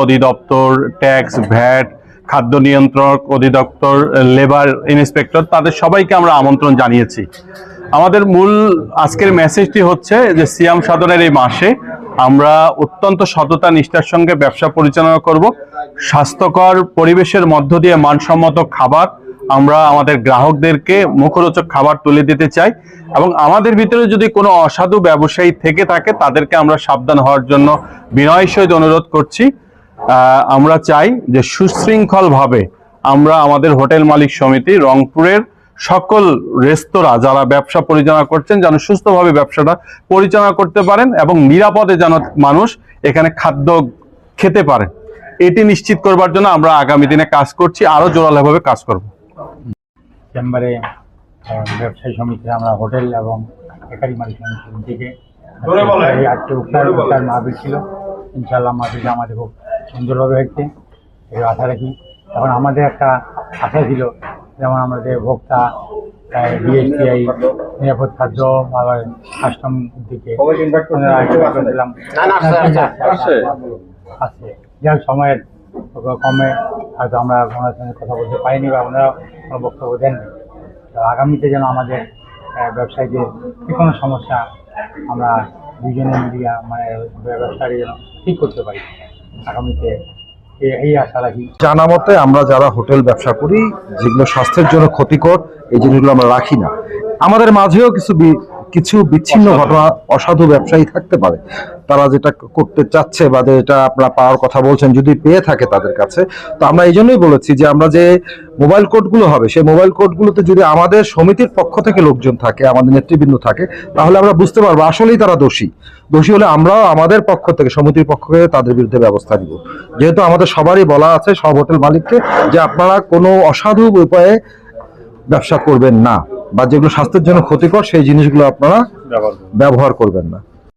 অধিদপ্তর, tax, VAT, খাদ্য নিয়ন্ত্রক অধিদপ্তর, লেবার ইন্সপেক্টর, তাদের সবাইকে আমরা আমন্ত্রণ জানিয়েছি। আমাদের মূল আজকের মেসেজটি হচ্ছে যে সিয়াম সাধনের এই মাসে আমরা অত্যন্ত সততা নিষ্ঠার সঙ্গে ব্যবসা পরিচালনা করব। স্বাস্থ্যকর পরিবেশের মধ্য দিয়ে মানসম্মত খাবার আমরা আমাদের গ্রাহকদেরকে মুখরোচক খাবার তুলে দিতে চাই, এবং আমাদের ভিতরে যদি কোনো অসাধু ব্যবসায়ী থেকে থাকে তাদেরকে আমরা সাবধান হওয়ার জন্য বিনয়ের সহিত অনুরোধ করছি। আমরা চাই যে সুশৃঙ্খলভাবে আমরা আমাদের হোটেল মালিক সমিতি রংপুরের সকল রেস্তোরাঁ যারা ব্যবসা পরিচালনা করছেন যেন সুস্থভাবে ব্যবসাটা পরিচালনা করতে পারেন এবং নিরাপদে যেন মানুষ এখানে খাদ্য খেতে পারে, এটি নিশ্চিত করবার জন্য আমরা আগামী দিনে কাজ করছি, আরো জোরালোভাবে কাজ করব। চেম্বারে ব্যবসায়ী সমিতি আমরা হোটেল এবং বেকারি মালিক সমিতি থেকে আজকে উত্তর মাহফিল ছিল। ইনশাল্লাহ মাহফিলটা আমাদের খুব সুন্দরভাবে হয়েছে, এই আশা রাখি। এখন আমাদের একটা আশা ছিল, যেমন আমাদের ভোক্তা, বিএসটিআই, নিরাপদ খাদ্য, আবার কাস্টম দিকে আছে, যার সময়ের কমে হয়তো আমরা ওনার সঙ্গে কথা বলতে পারিনি বা ওনারা কোনো বক্তব্য দেননি। আগামীতে যেন আমাদের ব্যবসায়ীদের যে কোনো সমস্যা আমরা দুজনে মিলিয়ে মানে ব্যবসায়ী যেন ঠিক করতে পারি আগামীতে, এই আশা রাখি। জানা মতে আমরা যারা হোটেল ব্যবসা করি, যেগুলো স্বাস্থ্যের জন্য ক্ষতিকর এই জিনিসগুলো আমরা রাখি না। আমাদের মাঝেও কিছু বিচ্ছিন্ন ঘটনা, অসাধু ব্যবসায়ী থাকতে পারে, তারা যেটা করতে চাচ্ছে বা যেটা আপনারা পাওয়ার কথা বলছেন যদি পেয়ে থাকে তাদের কাছে, তো আমরা এই জন্যই বলেছি যে আমরা যে মোবাইল কোডগুলো হবে সেই মোবাইল কোডগুলোতে যদি আমাদের সমিতির পক্ষ থেকে লোকজন থাকে, আমাদের নেতৃবৃন্দ থাকে, তাহলে আমরা বুঝতে পারবো আসলেই তারা দোষী হলে আমরাও আমাদের পক্ষ থেকে, সমিতির পক্ষ থেকে তাদের বিরুদ্ধে ব্যবস্থা নিব। যেহেতু আমাদের সবারই বলা আছে, সব হোটেল মালিককে, যে আপনারা কোনো অসাধু উপায়ে ব্যবসা করবেন না বা যেগুলো স্বাস্থ্যের জন্য ক্ষতিকর সেই জিনিসগুলো আপনারা ব্যবহার করবেন না।